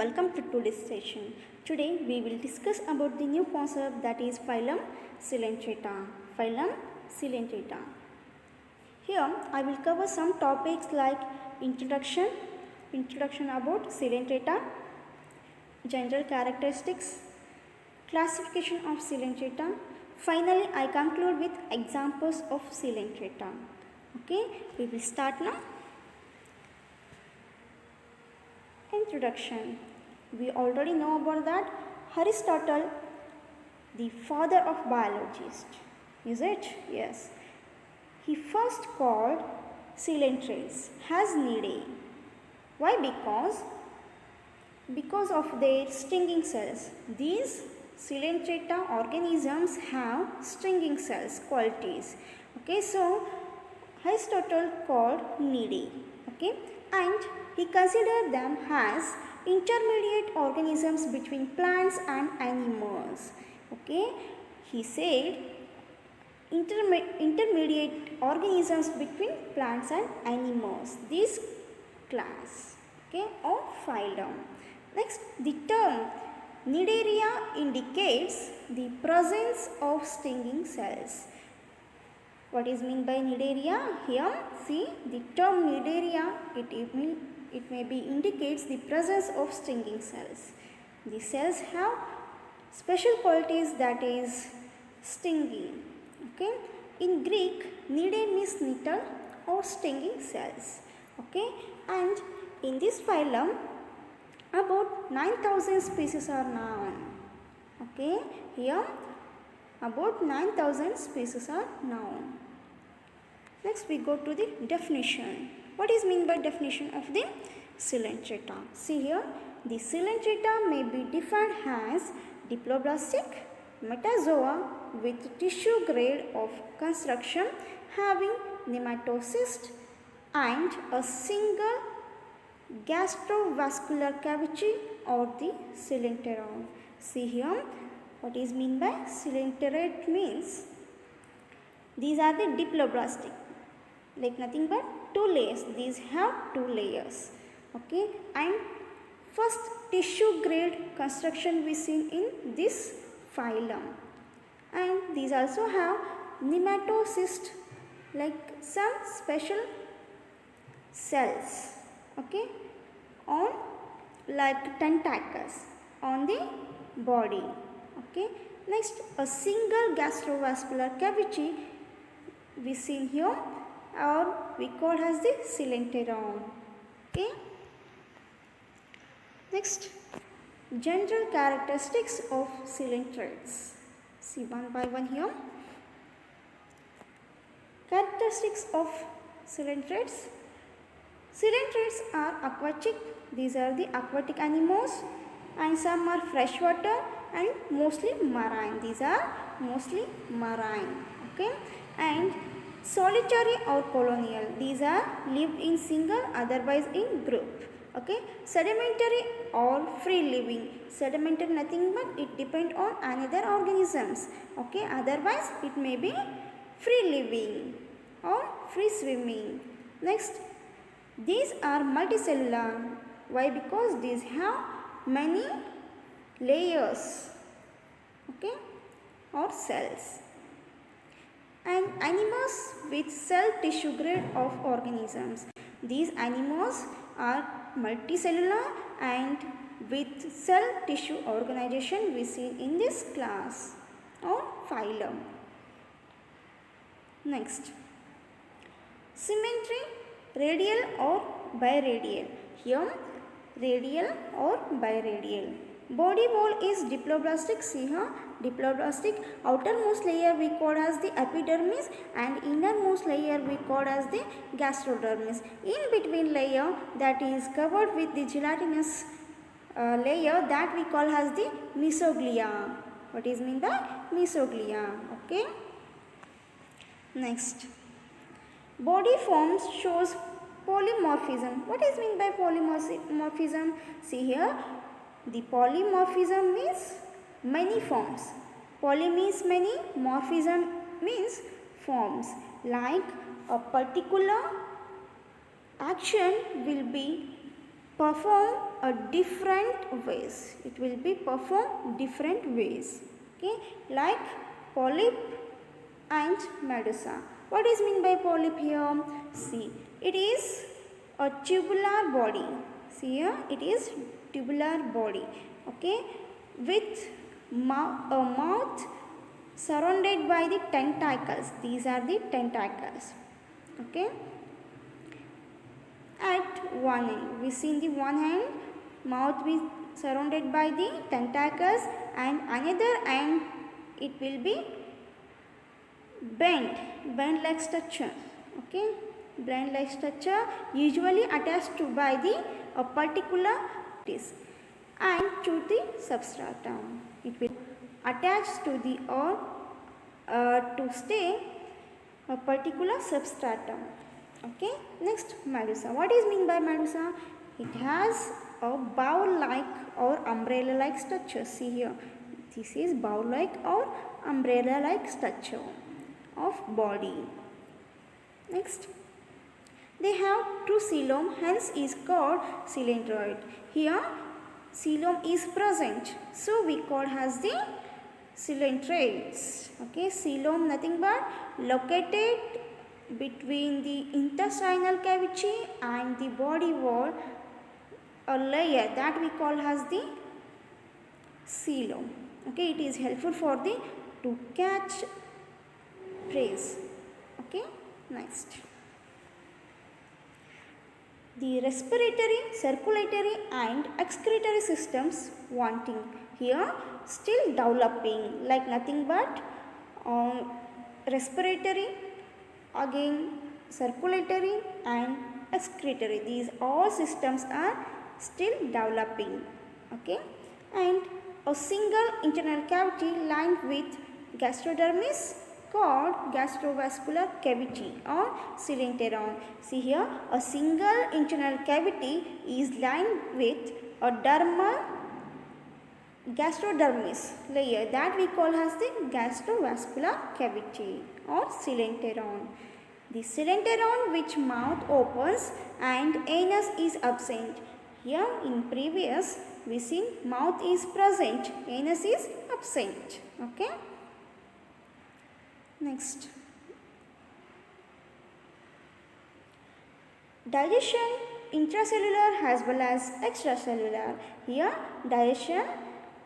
Welcome to today's session. Today we will discuss about the new concept that is phylum Coelenterata. Phylum Coelenterata. Here I will cover some topics like introduction about Coelenterata, general characteristics, classification of Coelenterata. Finally, I conclude with examples of Coelenterata. Okay, we will start now. Introduction. We already know about that. Aristotle, the father of biologists, is it? Yes. He first called coelenterats as Cnidae. Why? Because of their stinging cells. These coelenterata organisms have stinging cells qualities. Okay, so Aristotle called Cnidae. Okay, and he considered them as intermediate organisms between plants and animals. Okay, he said intermediate organisms between plants and animals. This class, okay, or phylum. Next, the term Cnidaria indicates the presence of stinging cells. What is meant by Cnidaria? Here, see the term Cnidaria, it may be indicates the presence of stinging cells. The cells have special qualities, that is stinging. Okay, in Greek, Cnidae means nettle or stinging cells. Okay, and in this phylum, about 9,000 species are known. Okay, here about 9,000 species are known. Next we go to the definition. What is meant by definition of the Coelenterata? See here, the Coelenterata may be defined as diploblastic metazoa with tissue grade of construction having nematocyst and a single gastrovascular cavity or the coelenteron. See here, what is meant by coelenterate means these are the diploblastic, like nothing but two layers. These have two layers. Okay, and first tissue grade construction we seen in this phylum, and these also have nematocyst, like some special cells. Okay, on like tentacles on the body. Okay, next a single gastrovascular cavity we seen here, or we call as the coelenteron. Okay, next general characteristics of coelenterats. See one by one here. Characteristics of coelenterats. Coelenterats are aquatic. These are the aquatic animals, and some are freshwater and mostly marine. These are mostly marine. Okay, and solitary or colonial. These are live in single, otherwise in group. Okay, sedimentary or free living. Sedimentary nothing but it depend on another organisms. Okay, otherwise it may be free living or free swimming. Next, these are multicellular. Why? Because these have many layers. Okay, or cells. And animals with cell tissue grade of organisms. These animals are multicellular and with cell tissue organization we see in this class or phylum. Next, symmetry, radial or biradial. Here, radial or biradial. Body wall is diploblastic. See here, diploblastic. Outermost layer we call as the epidermis and innermost layer we call as the gastrodermis. In between layer that is covered with the gelatinous layer that we call as the mesoglea. What is meant by mesoglea? Okay. Next, body forms shows polymorphism. What is meant by polymorphism? See here, the polymorphism means many forms. Poly means many, morphism means forms. Like a particular action will be perform a different ways. It will be perform different ways. Okay, like polyp and medusa. What is mean by polyp here? See, it is a tubular body. See here, it is tubular body. Okay, with a mouth surrounded by the tentacles. These are the tentacles. Okay, at one end, we see in the one hand mouth is surrounded by the tentacles, and another end it will be bent like structure. Okay, bent like structure usually attached to by the a particular disc and to the substratum. It will attach to the or to stay a particular substratum. Okay, next medusa. What is mean by medusa? It has a bowl-like or umbrella-like structure. See here, this is bowl-like or umbrella-like structure of body. Next, they have two coelom, hence is called cylindroid. Here, coelom is present, so we call as the cylindroids. Okay, coelom nothing but located between the intestinal cavity and the body wall, a layer that we call as the coelom. Okay, it is helpful for the to catch prey. Okay, next, the respiratory, circulatory and excretory systems wanting. Here still developing, like nothing but respiratory, again circulatory and excretory. These all systems are still developing. Okay, and a single internal cavity lined with gastrodermis called gastrovascular cavity or cylindron. See here, a single internal cavity is lined with a dermal gastrodermis layer that we call as the gastrovascular cavity or cylindron. The cylindron which mouth opens and anus is absent. Here in previous we seen mouth is present, anus is absent. Okay. Next, digestion intracellular as well as extracellular. Here digestion,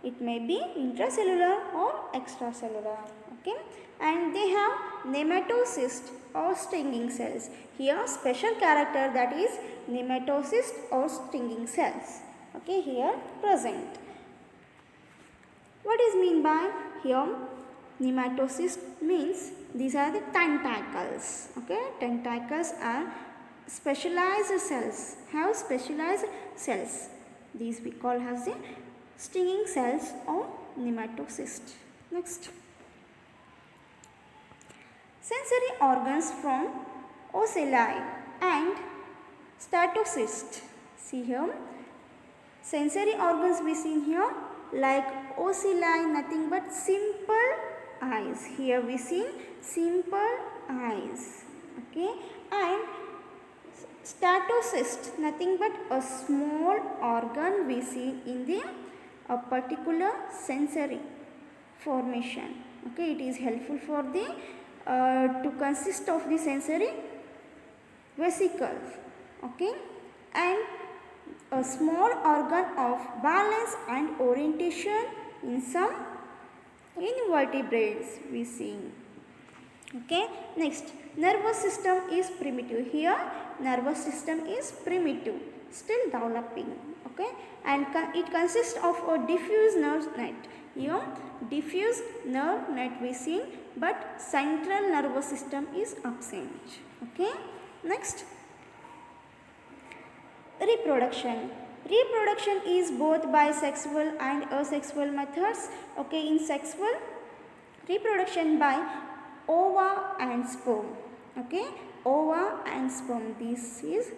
it may be intracellular or extracellular. Okay, and they have nematocyst or stinging cells. Here special character, that is nematocyst or stinging cells. Okay, here present. What is mean by here? Nematocyst means these are the tentacles. Okay, tentacles are specialized cells, have specialized cells. These we call as the stinging cells or nematocyst. Next, sensory organs from ocelli and statocyst. See here, sensory organs we see here, like ocelli, nothing but simple eyes. Here we see simple eyes. Okay, and statocyst, nothing but a small organ we see in the a particular sensory formation. Okay, it is helpful for the to consist of the sensory vesicles. Okay, and a small organ of balance and orientation in some invertebrates we see. Okay, next, nervous system is primitive. Here nervous system is primitive, still developing. Okay, and it consists of a diffuse nerve net. Here diffuse nerve net we see, but central nervous system is absent. Okay, next, reproduction. Reproduction is both by sexual and asexual methods. Okay, in sexual, reproduction by ova and sperm. Okay, ova and sperm, this is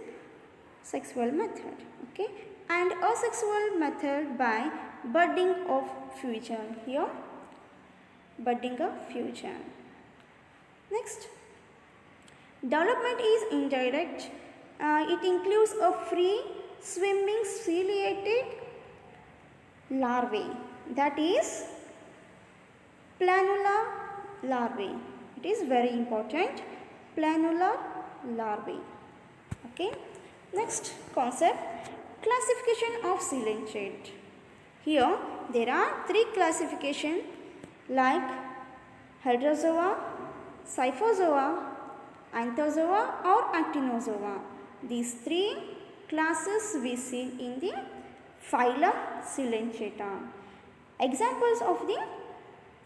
sexual method. Okay, and asexual method by budding of fusion. Here budding of fusion. Next, development is indirect. It includes a free swimming ciliated larvae, that is planula larvae. It is very important, planula larvae. Okay, next concept, classification of coelenterates. Here there are three classifications like Hydrozoa, Scyphozoa, Anthozoa or Actinozoa. These three classes we see in the phylum Coelenterata. Examples of the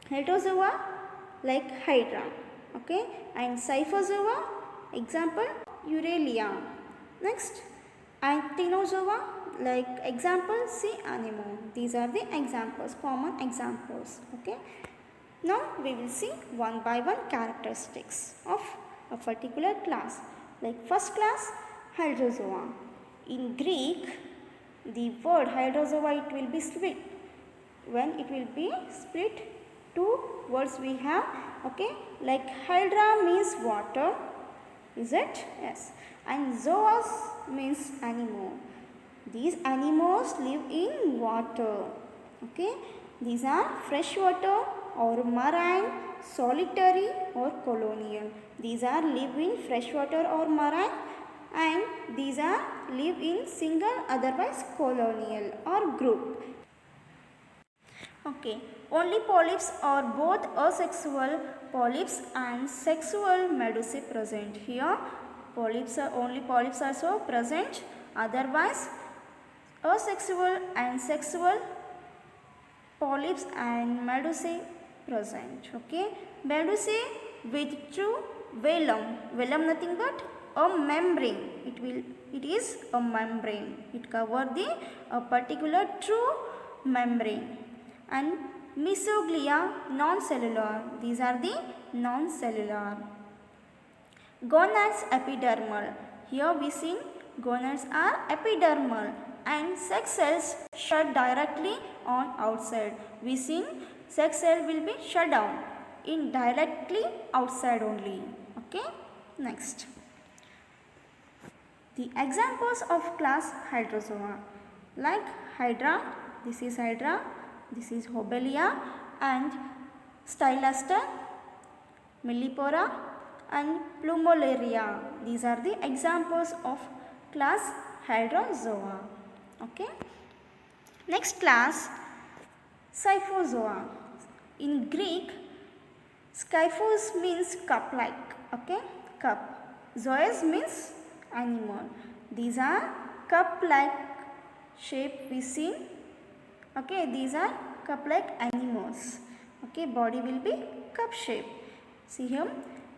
Hydrozoa like Hydra, okay, and Scyphozoa, example Eurelia. Next, Actinozoa, like example sea anemone. These are the examples, common examples. Okay. Now we will see one by one characteristics of a particular class. Like first class, Hydrozoa. In Greek, the word Hydrozoa, it will be split. When it will be split, two words we have. Okay, like Hydra means water. Is it? Yes. And zoos means animal. These animals live in water. Okay. These are freshwater or marine, solitary or colonial. These are live in freshwater or marine, and these are live in single, otherwise colonial or group. Okay, only polyps or both asexual polyps and sexual medusae present. Here polyps are only polyps are so present, otherwise asexual and sexual polyps and medusae present. Okay, medusae with true velum. Velum nothing but a membrane. It is a membrane. It covers the a particular true membrane. And Mesoglia non-cellular. These are the non-cellular. Gonads epidermal. Here we see gonads are epidermal and sex cells shut directly on outside. We see sex cell will be shut down in directly outside only. Okay. Next, the examples of class Hydrozoa, like Hydra. This is Hydra. This is Lobelia and Stylaster, Millipora and Plumularia. These are the examples of class Hydrozoa. Okay. Next class, Scyphozoa. In Greek, Scyphos means cup-like. Okay, cup. Zoes means animal. These are cup-like shape we see. Okay, these are cup-like animals. Okay, body will be cup shape. See here,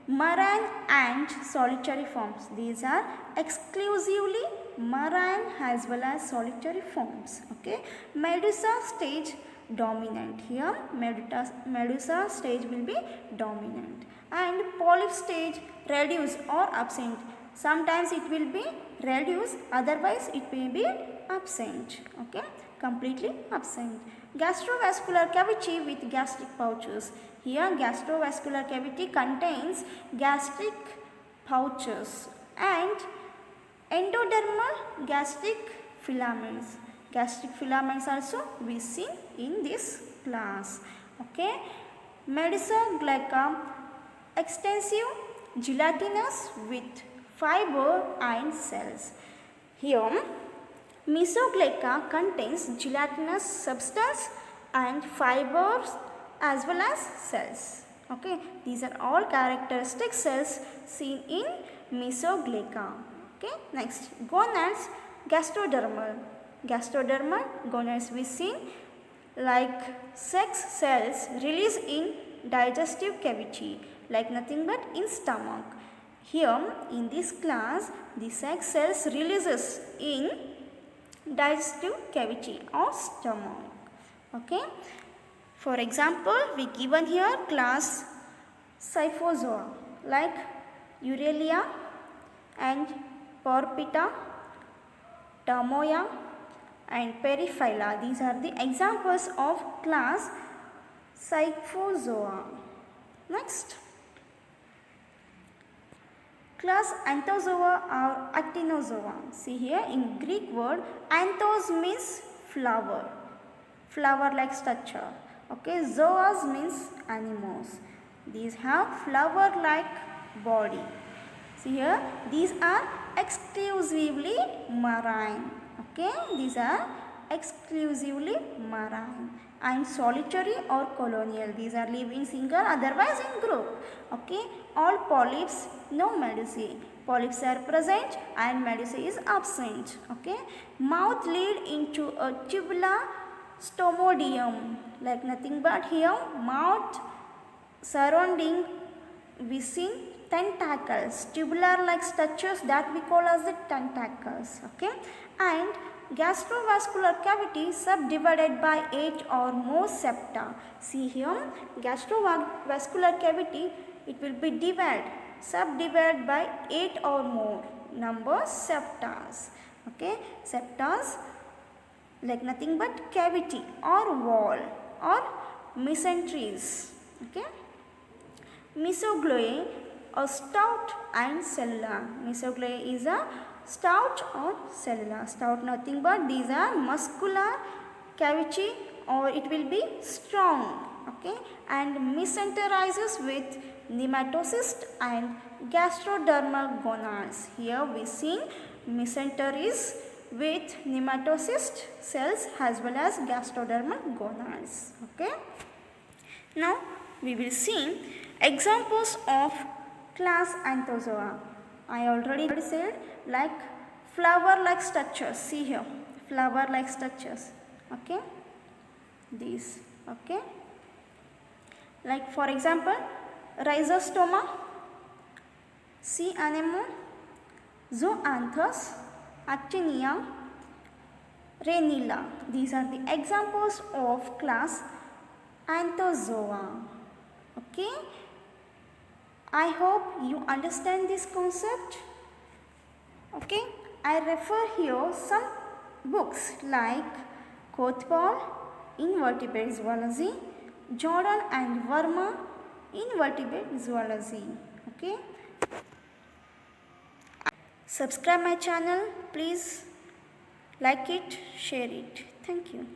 marine and solitary forms. These are exclusively marine as well as solitary forms. Okay, Medusa stage dominant. Here, Medusa stage will be dominant, and polyp stage reduced or absent. Sometimes it will be reduced, otherwise it may be absent. Okay, completely absent. Gastrovascular cavity with gastric pouches. Here gastrovascular cavity contains gastric pouches and endodermal gastric filaments. Gastric filaments also we see in this class. Okay. Medusa extensive gelatinous with fiber and cells. Here Mesogleca contains gelatinous substance and fibers as well as cells. Okay, these are all characteristic cells seen in Mesogleca. Okay, next, gonads gastrodermal. Gastrodermal gonads we see like sex cells released in digestive cavity, like nothing but in stomach. Here in this class, the sex cells releases in digestive cavity or stomach. Okay. For example, we given here class Scyphozoa like Eurelia and Porpita, Tamoya and Periphylla. These are the examples of class Scyphozoa. Next, Class Anthozoa or Actinozoa. See here in Greek word, anthos means flower, flower like structure. Okay, zoas means animals. These have flower like body. See here, these are exclusively marine. Okay, these are exclusively marine and solitary or colonial. These are live in single, otherwise in group. Okay, all polyps, no medusae. Polyps are present and medusae is absent. Okay, mouth lead into a tubula stomodium, like nothing but here mouth surrounding within tentacles, tubular like structures that we call as the tentacles. Okay, and gastrovascular cavity subdivided by 8 or more septa. See here, gastrovascular cavity, it will be subdivided by 8 or more number septas. Okay, septas like nothing but cavity or wall or mesenteries. Okay, mesogloe, a stout and cellular. Mesogloe is a stout or cellular. Stout nothing but these are muscular cavity or it will be strong. Okay, and mesenterizes with nematocyst and gastrodermal gonads. Here we see mesenteries with nematocyst cells as well as gastrodermal gonads. Okay, now we will see examples of class Anthozoa. I already said, like flower like structures. See here, flower like structures. Okay, these. Okay, like for example, rhizostoma, C. anemone, zoanthus, actinia, renilla. These are the examples of class Anthozoa. Okay, I hope you understand this concept. Okay, I refer here some books like Kothpal, Invertebrate Zoology, Jordan and Verma, Invertebrate Zoology. Okay, subscribe my channel, please like it, share it. Thank you.